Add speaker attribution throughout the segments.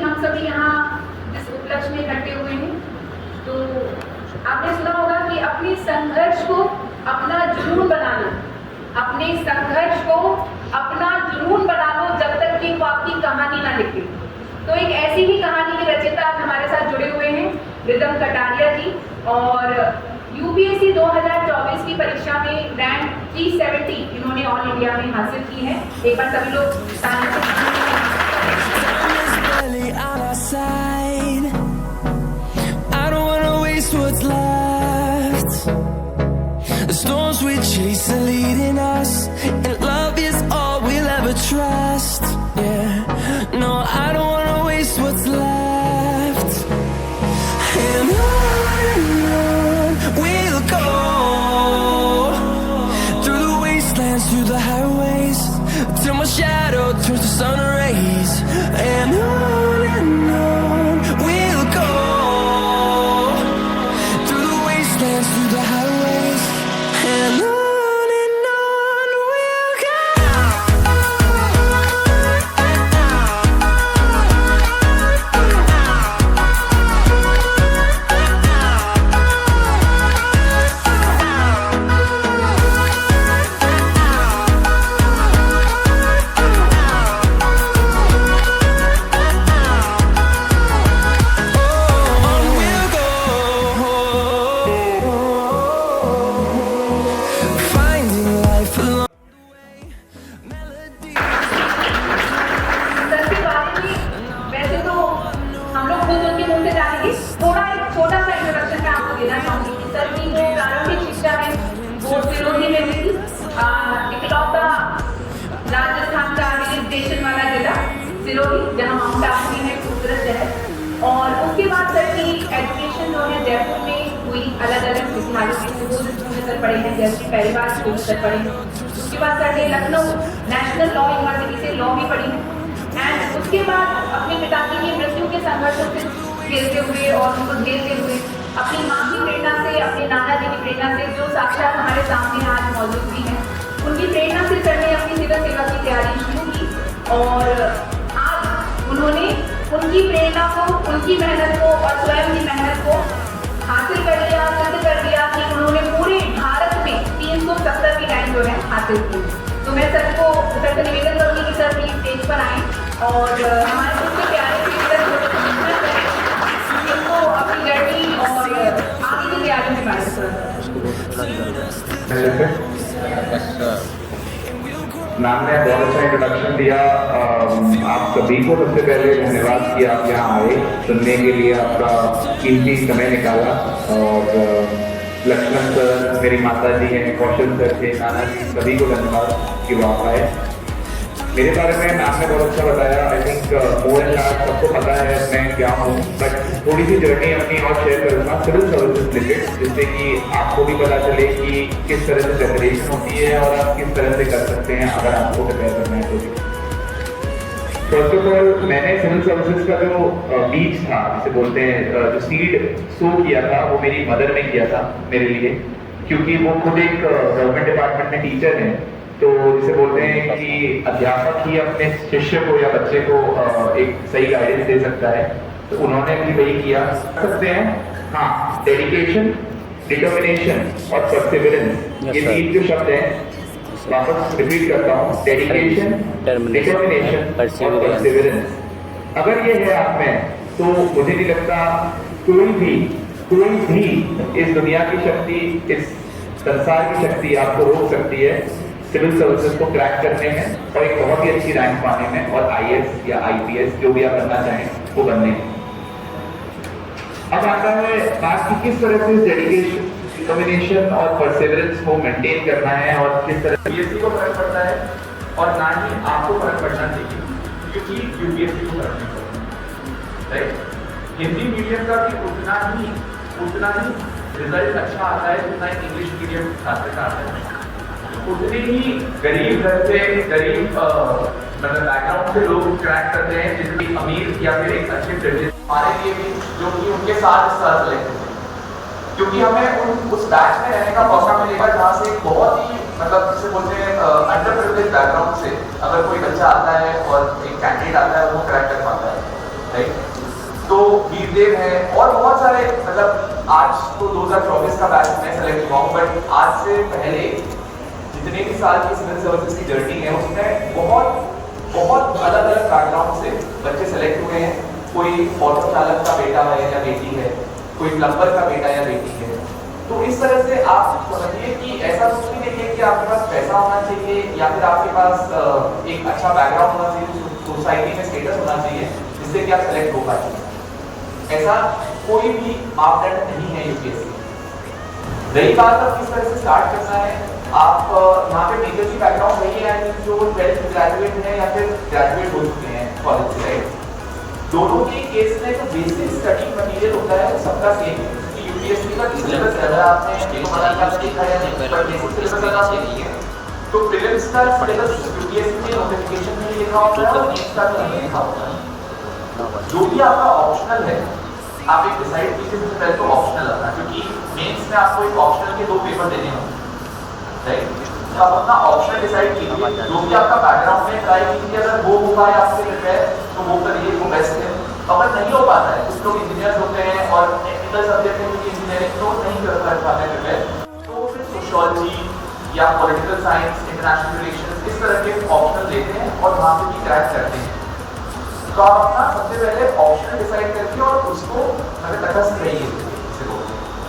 Speaker 1: हम सभी यहाँ इस उपलक्ष्य में इकट्ठे हुए हैं, तो आपने सुना होगा कि अपने संघर्ष को अपना जुनून बना लो, अपने संघर्ष को अपना जुनून बना लो जब तक कि वो आपकी कहानी ना लिखे। तो एक ऐसी ही कहानी के रचयिता आज हमारे साथ जुड़े हुए हैं रिदम कटारिया जी, और यूपीएससी 2024 की परीक्षा में रैंक 370 इन्होंने ऑल इंडिया में हासिल की है। एक बार सभी लोग
Speaker 2: The storms we chase are leading us, and love is all we'll ever trust. Yeah, no, I don't wanna waste what's left. And on we'll go, through the wastelands, through the highways, till my shadow turns to sun rays. And on we'll go, through the wastelands, through the highways, and on we'll go. Finding life along
Speaker 1: sir के बारे में वैसे तो हम लोग खुद उनके मुंह से जानेंगे, थोड़ा एक छोटा सा इंट्रोडक्शन मैं आपको देना चाहूँगी कि सर की जो प्रारंभिक शिक्षा है वो सिरोही में हुई थी। इकलौता राजस्थान का हिल स्टेशन वाला जिला सिरोही, जहाँ माउंट आबू है, खूबसूरत शहर। और उसके बाद सर की एजुकेशन जो है जयपुर में हुई, अलग अलग विद्यालयों में स्कूल में सर पढ़े हैं, जैसे परिवार स्कूल में सर पढ़े हैं। उसके बाद सर ने लखनऊ नेशनल लॉ यूनिवर्सिटी से लॉ भी पढ़ी है। एंड उसके बाद अपने पिताजी की मृत्यु के संघर्षों से खेलते हुए और उनको झेलते हुए अपनी माँ की प्रेरणा से, अपने नाना जी की प्रेरणा से, जो साक्षात हमारे सामने आज मौजूद भी हैं, उनकी प्रेरणा से सर ने अपनी सिविल सेवा की तैयारी शुरू की। और आज उन्होंने उनकी प्रेरणा को, उनकी मेहनत को और स्वयं की मेहनत को हासिल कर लिया, सिद्ध कर दिया कि उन्होंने पूरे भारत में 370 की रैंक जो है हासिल की। तो मैं सर से निवेदन करूँगी कि सर प्लीज स्टेज पर आएँ और हमारे सबसे प्यारे इनको अपनी जर्नी और आगे की तैयारी में बात
Speaker 3: मैम ने बहुत अच्छा इंट्रोडक्शन दिया। आप सभी को सबसे पहले धन्यवाद कि आप यहाँ आए, सुनने के लिए आपका कीमती समय निकाला। और लक्ष्मण सर, मेरी माता जी हैं, कौशल सर थे, नाना जी, सभी को धन्यवाद कि वो आप आए। मेरे बारे में मैम ने बहुत अच्छा बताया। I think more and last सबको पता है मैं क्या हूँ, बट थोड़ी सी जर्नी अपनी और शेयर करूँगा सिविल सर्विसेज रिलेटेड, जिससे कि आपको भी पता चले कि किस तरह से प्रिपरेशन होती है और आप किस तरह से कर सकते हैं अगर आपको प्रिपेयर करना है तो। फर्स्ट ऑफ ऑल, मैंने सिविल सर्विसेज का जो बीज था, जिसे बोलते हैं, जो सीड सो किया था, वो मेरी मदर ने किया था मेरे लिए, क्योंकि वो खुद एक गवर्नमेंट डिपार्टमेंट में टीचर हैं। तो जिसे बोलते हैं कि अध्यापक ही अपने शिष्य को या बच्चे को एक सही गाइडेंस दे सकता है, तो उन्होंने भी वही किया। सकते हैं, हाँ, डेडिकेशन, डिटर्मिनेशन और परसिवरेंस, ये तीन जो शब्द हैं, वापस रिपीट करता हूँ, डेडिकेशन, डिटर्मिनेशन और परसिवरेंस। अगर ये है आप में, तो मुझे नहीं लगता कोई भी इस दुनिया की शक्ति, इस संसार की शक्ति आपको रोक सकती है सिविल सर्विसेज को क्रैक करने में और एक बहुत ही अच्छी रैंक पाने में, और आईएएस या आईपीएस जो भी आप बनना चाहें वो बनने में। अब आता है बात कि किस तरह से डेडिकेशन, डिटर्मिनेशन और परसिवरेंस को मेंटेन करना है और किस तरह यूपीएससी को फर्क पड़ता है और ना ही आपको फर्क पड़ना चाहिए, क्योंकि यूपीएससी को फर्क नहीं पड़ता, राइट। हिंदी मीडियम का भी उतना ही रिजल्ट अच्छा आता है जितना इंग्लिश मीडियम छात्र का आता है। उतने ही गरीब घर से, गरीब मतलब बैकग्राउंड से लोग क्रैक करते हैं जिनकी अमीर या फिर एक अच्छे प्रिविलेज हमारे लिए भी, जो कि उनके साथ इस तरह से लेते हैं, क्योंकि हमें उस बैच में रहने का मौका मिलेगा जहाँ से बहुत ही मतलब जिसे बोलते हैं अंडर प्रिविलेज बैकग्राउंड से अगर कोई बच्चा आता है और एक कैंडिडेट आता है वो क्रैक कर पाता है, राइट।
Speaker 4: वीरदेव है और बहुत सारे, मतलब आज तो 2024 का बैच में सेलेक्ट हुआ हूँ, बट आज से पहले जितने भी साल की सिविल सर्विसेज की जर्नी है उसमें बहुत अलग अलग बैकग्राउंड से बच्चे सेलेक्ट हुए हैं। कोई ऑटो चालक का बेटा है या बेटी है, कोई प्लम्बर का बेटा या बेटी है। तो इस तरह से आप समझिए कि ऐसा कुछ भी नहीं है कि आपके पास पैसा होना चाहिए या फिर आपके पास एक अच्छा बैकग्राउंड होना चाहिए, सोसाइटी में स्टेटस होना चाहिए जिससे कि आप सेलेक्ट हो पाए। ऐसा कोई भी मापदंड नहीं है यूपीएससी। रही बात अब किस तरह से स्टार्ट करना है, आप यहाँ पे मेजर की बैकग्राउंड वही है जो 12th ग्रेजुएट है या फिर ग्रेजुएट हो चुके हैं कॉलेज से। दोनों के केस में जो बेसिक स्टडी मटेरियल होता है वो सबका सेम है, क्योंकि यूपीएससी का सिलेबस अगर आपने देखा है तो प्रीलिम्स का सिलेबस यूपीएससी के नोटिफिकेशन में लिखा होता है और मेंस का नहीं लिखा होता है। जो भी आपका ऑप्शनल है आप एक डिसाइड कीजिए सबसे पहले तो ऑप्शनल आता है, क्योंकि मेंस में आपको एक ऑप्शनल के 2 पेपर देने होंगे, राइट। तो आप अपना ऑप्शनल डिसाइड कीजिए, जो भी आपका बैकग्राउंड है ट्राई कीजिए, अगर वो हो पाए आपसे प्रिपेयर तो वो करिए, वो बेस्ट है। अगर नहीं हो पाता है, कुछ लोग इंजीनियर्स होते हैं और टेक्निकल सब्जेक्ट है क्योंकि इंजीनियरिंग तो नहीं कर पाते प्रिपेयर, तो फिर सोशियोलॉजी या पॉलिटिकल साइंस, इंटरनेशनल रिलेशंस इस तरह के ऑप्शनल लेते हैं और वहाँ से भी क्रैक करते हैं। तो आप अपना सबसे पहले ऑप्शनल डिसाइड करके और उसको अगर तटस्थ रहिए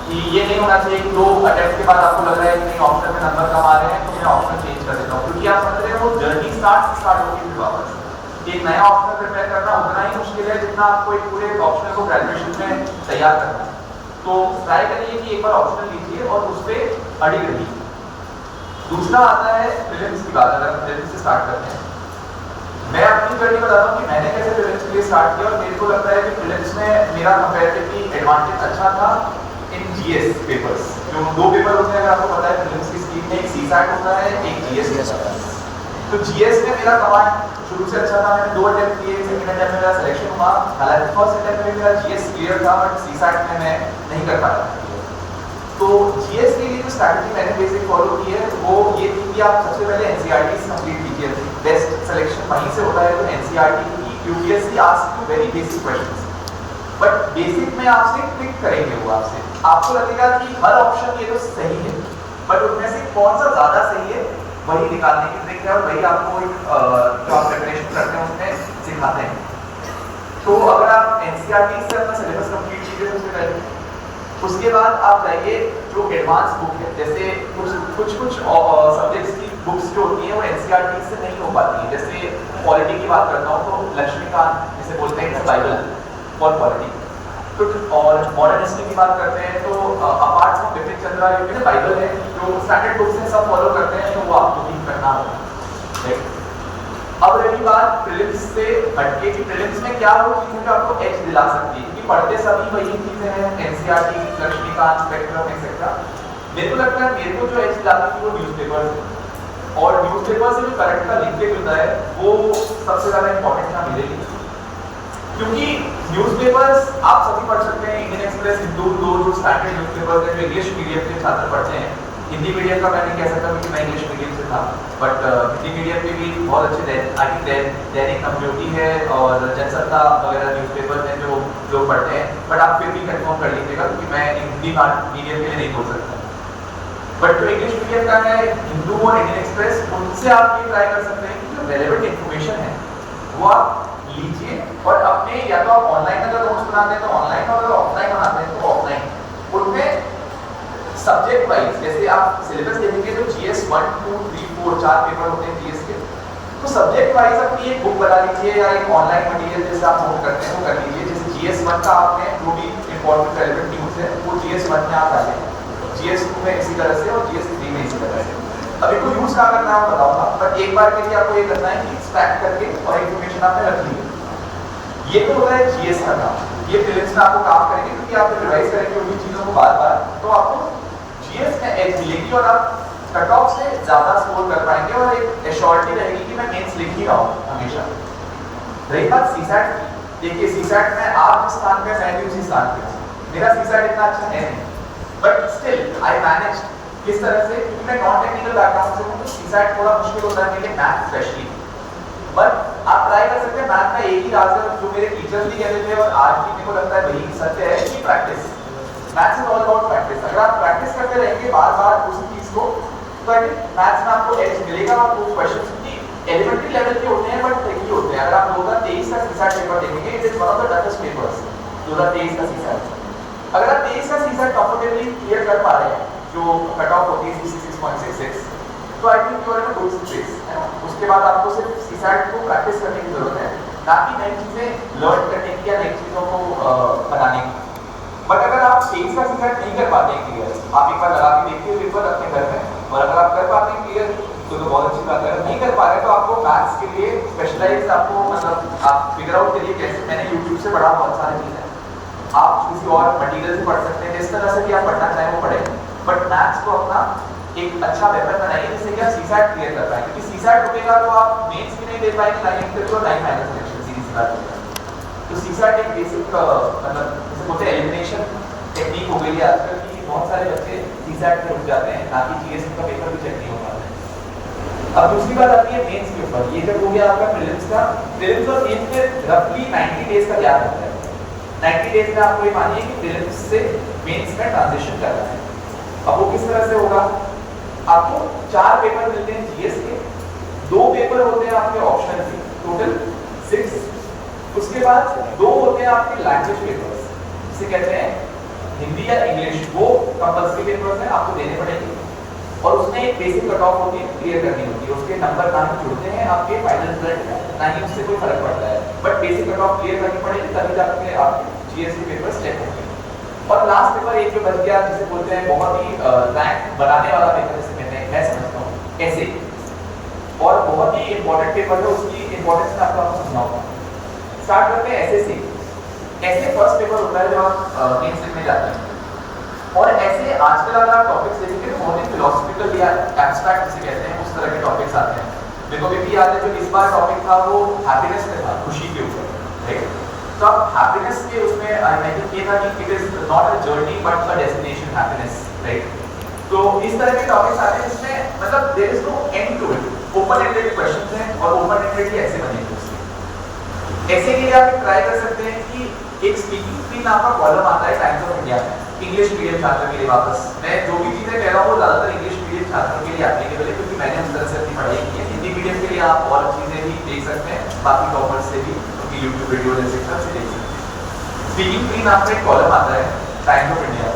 Speaker 4: कि ये नहीं होना चाहिए कि 2 अटेम्प्ट के बाद आपको लग रहा है कि नहीं ऑप्शनल में नंबर कम आ रहे हैं तो मैं ऑप्शनल चेंज कर देता हूँ, क्योंकि आप समझ रहे हैं वो जर्नी स्टार्ट होगी फिर वापस। एक नया ऑप्शनल प्रिपेयर करना उतना ही मुश्किल है जितना आपको एक पूरे ऑप्शनल को ग्रेजुएशन में तैयार करना है। तो ट्राई करिए कि एक बार ऑप्शनल लीजिए और उस पर अड़ी रहिए। दूसरा आता है प्रीलिम्स की बात। अगर प्रीलिम्स से स्टार्ट करते हैं, मैं अपनी जर्नी बताता हूँ कि मैंने कैसे प्रीलिम्स के लिए स्टार्ट किया और मेरे को लगता है कि प्रीलिम्स में मेरा कंपैरेटिवली एडवांटेज अच्छा था इन जीएस पेपर्स। जो 2 पेपर होते हैं अगर आपको पता है प्रीलिम्स की स्कीम में, एक सीसैट होता है, एक जीएस होता है। तो जीएस में मेरा कमांड शुरू से अच्छा था, मैंने 2 अटेम्प्ट किए, सेकंड अटेम्प्ट में मेरा सिलेक्शन हुआ। हालांकि फर्स्ट अटेम्प्ट में मेरा जीएस क्लियर था बट सीसैट में मैं नहीं कर पाया। तो जीएस के लिए जो स्ट्रैटेजी मैंने बेसिक फॉलो की है वो ये थी कि आप सबसे पहले एनसीईआरटी कंप्लीट कीजिए। बेस्ट सिलेक्शन वहीं से होता है। तो एनसीईआरटी की UPSC asks you very basic questions, but basic में आपसे पिक करेंगे वो आपसे। आपको लगेगा कि हर ऑप्शन ये तो सही है, बट उनमें से कौन सा ज्यादा सही है वही निकालने की ट्रिक है और वही आपको जो आप प्रिपरेशन करते हैं उसमें सिखाते हैं। तो अगर आप एनसीईआरटी से अपना सिलेबस कंप्लीट कीजिए सबसे पहले, उसके बाद आप जाइए जो एडवांस बुक है, जैसे कुछ सब्जेक्ट्स की बुक्स जो होती हैं वो एनसीईआरटी से नहीं हो पाती है। जैसे पॉलिटी की बात करता हूँ तो लक्ष्मीकांत जिसे बोलते हैं बाइबल फॉर पॉलिटी, तो और मॉडर्न हिस्ट्री की बात करते हैं तो अपार्ट फ्रॉम बिपिन चंद्रा जो बाइबल है जो स्टैंडर्ड बुक्स हैं सब फॉलो करते हैं, तो वो आपको भी करना होगा। अब रही बात प्रीलिम्स से हटके कि प्रीलिम्स में क्या वो चीजें जो आपको एज दिला सकती है, क्योंकि पढ़ते सभी वही चीजें हैं, एनसीईआरटी, लक्ष्मीकांत, स्पेक्ट्रम एक्सेट्रा। मेरे को लगता है मेरे को जो एज दिलाती थी वो न्यूज़पेपर्स है, और न्यूज़पेपर से जो करंट का लिंकेज होता है वो सबसे ज्यादा इंपॉर्टेंट था मेरे लिए, क्योंकि न्यूज़पेपर्स आप सभी पढ़ सकते हैं। इंडियन एक्सप्रेस, हिंदू, दो जो स्टैंडर्ड न्यूज़पेपर्स हैं जो इंग्लिश मीडियम के छात्र पढ़ते हैं। हिंदी मीडियम का मैं नहीं कह सकता क्योंकि मैं इंग्लिश मीडियम से था, बट हिंदी मीडियम के भी बहुत अच्छे आई थिंक दैनिक नवज्योति है और जनसत्ता वगैरह न्यूज़पेपर्स हैं जो लोग पढ़ते हैं, बट आप फिर भी कंफर्म कर लीजिएगा क्योंकि मैं हिंदी मीडियम के लिए नहीं बोल सकता। बट जो इंग्लिश मीडियम का है, हिंदू और इंडियन एक्सप्रेस, उनसे आप ये ट्राई कर सकते हैं कि जो रेलेवेंट इन्फॉर्मेशन है वो आप लीजिए और अपने या तो आप ऑनलाइन अगर नोट्स बनाते हैं तो ऑनलाइन, और अगर ऑफलाइन बनाते हैं तो ऑफलाइन। उनमें सब्जेक्ट वाइज जैसे आप सिलेबस देखेंगे तो जीएस 1, 2, 3, 4 4 पेपर होते हैं जीएस के, तो सब्जेक्ट वाइज अपनी एक बुक बना लीजिए या एक ऑनलाइन मटेरियल जैसे आप नोट करते हैं वो कर लीजिए। जैसे जीएस 1 का आपने जो भी इंपॉर्टेंट रेलेवेंट न्यूज है वो जीएस 1 में आप डालें, जीएस 2 में इसी तरह से और जीएस 3 में इसी तरह से। अभी को यूज कहाँ करना है बताऊंगा, पर एक बार के लिए आपको ये करना है कि स्टैक करके और इन्फॉर्मेशन आपने रख ली। ये तो होता है जीएस का काम, ये प्रीलिम्स में आपको काम करेंगे क्योंकि आप रिवाइज करेंगे उन्हीं चीजों को बार बार, तो आपको जीएस में एज मिलेगी और आप कट ऑफ से ज्यादा स्कोर कर पाएंगे और एक एश्योरिटी रहेगी कि मैं मेंस लिख ही रहा हूँ हमेशा। रही बात सीसैट की, देखिए सीसैट में आप जिस स्थान पे, मैं भी उसी स्थान पे, मेरा सीसैट इतना अच्छा है नहीं, बट स्टिल आई मैनेज। किस तरह से, क्योंकि मैं नॉन टेक्निकल बैकग्राउंड से हूँ तो सीसैट थोड़ा मुश्किल होता है मेरे लिए, मैथ स्पेशली, बट आप ट्राई कर सकते हैं मैथ का एक ही रास्ता जो मेरे टीचर्स भी कहते थे और आज भी मेरे को लगता है वही सत्य है कि practice. Maths is all about practice. अगर आप प्रैक्टिस करते रहेंगे बार-बार उसी चीज को तो आई थिंक मैथ्स में आपको एज मिलेगा। और कुछ क्वेश्चंस की एलिमेंट्री लेवल के होते हैं बट ट्रिकी होते हैं। अगर आप 2023 का सीसैट पेपर देखेंगे it is one of the toughest papers 2023 का सीसैट। अगर आप 23 का सीसैट कंफर्टेबली क्लियर कर पा रहे हैं जो कट ऑफ होती है 66.66 तो I think you are in a good space है ना। उसके बाद आपको सिर्फ सीसैट को प्रैक्टिस करने की जरूरत है ना कि नई चीजें लर्न करने की या नई चीजों को बनाने की। बट अगर आप 23 का सीसैट नहीं कर पाते क्लियर, आप एक बार लगा के देखिए पेपर अपने घर में और अगर आप कर पाते हैं क्लियर तो बहुत अच्छी बात है। अगर नहीं कर पा रहे तो आपको मैथ्स के लिए स्पेशलाइज आपको मतलब आप फिगर आउट करिए कैसे। मैंने यूट्यूब से पढ़ा बहुत सारी चीजें, आप किसी और मटेरियल से पढ़ सकते हैं जिस तरह से भी आप पढ़ना चाहें वो पढ़ें। बट मैथ्स को अपना एक अच्छा वेपन बनाइए जिससे कि आप सीसैट क्लियर कर पाएं। क्योंकि सीसैट रुकेगा तो आप मेंस भी नहीं दे पाएंगे ना इंटरव्यू और ना फाइनल सिलेक्शन सीरीज बात है। तो सीसैट एक बेसिक मतलब जैसे बोलते हैं एलिमिनेशन टेक्निक हो गई है आजकल की। बहुत सारे बच्चे सीसैट में रुक जाते हैं ना कि जीएस का पेपर भी चेक नहीं हो पाता है। अब दूसरी बात आती है मेंस के ऊपर। ये जब हो गया आपका प्रीलिम्स का, प्रीलिम्स और मेंस में रफली 90 डेज का गैप होता है। 90 डेज में आपको ये मानिए कि प्रीलिम्स से मेंस में ट्रांजिशन करना है। अब वो किस तरह से होगा, आपको 4 पेपर मिलते हैं जीएस के, 2 पेपर होते हैं आपके ऑप्शनल के, टोटल 6। उसके बाद 2 होते हैं आपके लैंग्वेज पेपर्स जिसे कहते हैं हिंदी या इंग्लिश, वो कंपल्सरी पेपर्स हैं आपको देने पड़ेंगे। और उसमें एक बेसिक कट ऑफ होती है क्लियर करनी होती है। उसके नंबर ना ही जुड़ते हैं आपके फाइनल रिजल्ट में ना ही उससे कोई फर्क पड़ता है। But basic cut off clear करनी पड़ेगी तभी जाके आपके जीएस के पेपर चेक होंगे। और लास्ट पेपर एक जो बच गया जिसे बोलते हैं बहुत ही रैंक बनाने वाला पेपर जिसे मैं समझता हूँ ऐसे, और बहुत ही इंपॉर्टेंट पेपर है। उसकी इंपॉर्टेंस मैं आपको समझाऊंगा। स्टार्ट करते हैं एसएससी। ऐसे फर्स्ट पेपर होता है जब आप मेंस लिखने जाते हैं। और ऐसे आजकल अगर आप टॉपिक्स देखेंगे तो बहुत ही फिलोसफिकल या एब्स्ट्रैक्ट जिसे कहते हैं उस तरह के टॉपिक्स आते हैं। मेरे को भी याद है जो इस बार टॉपिक था वो हैप्पीनेस में था, खुशी के ऊपर, राइट। तो अब हैप्पीनेस के उसमें आई थिंक ये था कि it is not a journey but a destination happiness, right. तो इस तरह के टॉपिक्स आते हैं जिसमें मतलब there is no end to it, open ended questions हैं और ओपन एंडेड ही ऐसे बनेंगे उसके। ऐसे के लिए आप ट्राई कर सकते हैं कि एक स्पीकिंग स्क्रीन नाम का कॉलम आता है टाइम्स ऑफ इंडिया में इंग्लिश मीडियम छात्र के लिए। वापस मैं जो भी चीजें कह रहा हूँ वो ज्यादातर इंग्लिश मीडियम छात्रों के लिए एप्लीकेबल है क्योंकि मैंने उस तरह से अपनी पढ़ाई की है। हिंदी मीडियम के लिए आप और चीजें भी देख सकते हैं बाकी टॉपर्स से भी, क्योंकि यूट्यूब वीडियो जैसे सब से देख सकते हैं। स्पीकिंग स्क्रीन नाम का एक कॉलम आता है टाइम्स ऑफ इंडिया,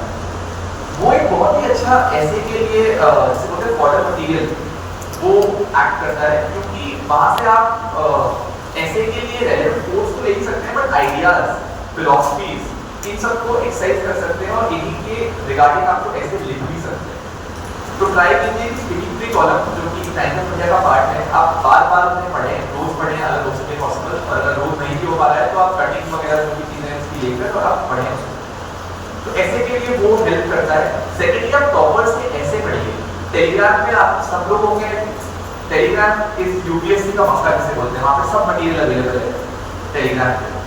Speaker 4: वो एक बहुत ही अच्छा ऐसे के लिए जैसे बोलते हैं फॉर्डर मटीरियल वो एक्ट करता है। क्योंकि वहां से आप ऐसे के लिए रेलेवेंट कोर्स तो ले ही सकते हैं बट आइडियाज, फिलॉसफीज, इन सबको एक्सरसाइज कर सकते हैं और इन्हीं के रिगार्डिंग आपको ऐसे लिख भी सकते हैं। तो ट्राई कीजिए कि स्पीकिंग फ्री कॉलम जो कि टाइम्स ऑफ इंडिया का पार्ट है आप बार-बार उन्हें पढ़ें, रोज पढ़ें अगर हो सके पॉसिबल। और अगर रोज नहीं भी हो पा रहा है तो आप कटिंग वगैरह जो भी चीजें उसकी लेकर और आप पढ़ें उसको। तो ऐसे के लिए वो हेल्प करता है। सेकेंडली आप टॉपर्स के ऐसे पढ़िए। टेलीग्राम में आप सब लोग होंगे, टेलीग्राम इस यूपीएससी का मक्का जिसे बोलते हैं, वहाँ पे सब मटेरियल अवेलेबल है टेलीग्राम पे।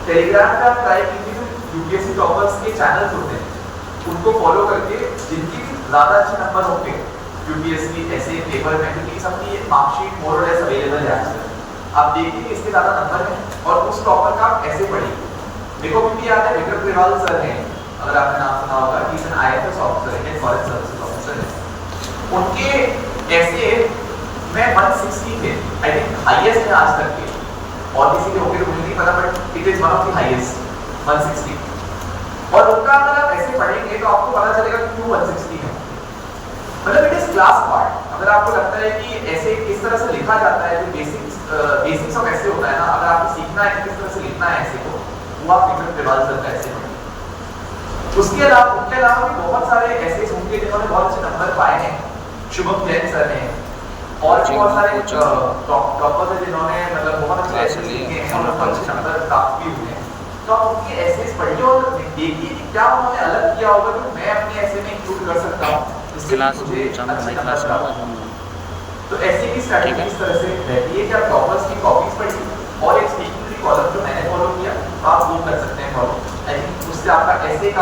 Speaker 4: टेलीग्राम पे आप ट्राई कीजिए जो यूपीएससी टॉपर्स के चैनल्स होते हैं उनको फॉलो करके जिनकी ज्यादा अच्छे नंबर होंगे यूपीएससी ऐसे पेपर में, क्योंकि सबकी मार्कशीट मोर और लेस अवेलेबल है आजकल। आप देखिए इसके ज्यादा नंबर हैं और उस टॉपर का आप ऐसे पढ़िए। मेरे को भी याद है विक्रम ग्रेवाल सर हैं, अगर आपने नाम सुना होगा, he is an IAS officer, Indian foreign services officer है। उनके ऐसे में 160 थे आई थिंक हाईएस्ट है आज तक के, और किसी के होंगे तो मुझे नहीं पता but it is one of the highest 160। और उनका अगर आप ऐसे पढ़ेंगे तो आपको पता चलेगा कि क्यों 160 है। मतलब इट इज क्लास पार्ट। अगर आपको लगता है कि ऐसे किस तरह से लिखा जाता है, जो बेसिक्स ऑफ ऐसे होता है ना, अगर आपको सीखना है किस तरह से लिखना है ऐसे को, वो आप विक्रम ग्रेवाल सर का ऐसे पढ़ें। उसके अलावा भी बहुत सारे ऐसे होंगे जिन्होंने बहुत अच्छे नंबर पाए हैं। शुभम जैन सर हैं और बहुत सारे टॉपर्स हैं जिन्होंने मतलब बहुत अच्छे ऐसे लिखे हैं और बहुत अच्छे नंबर प्राप्त भी हुए हैं। तो आप उनके ऐसे पढ़िए और देखिए कि क्या उन्होंने अलग किया होगा जो मैं अपने ऐसे में इंक्लूड कर सकता हूँ। तो ऐसे की स्ट्रैटेजी इस तरह से रहती है कि आप टॉपर्स की कॉपीज पढ़िए और एक स्पीकिंग कॉलम जो मैंने फॉलो किया आप वो कर सकते हैं फॉलो। आई थिंक उससे आपका ऐसे का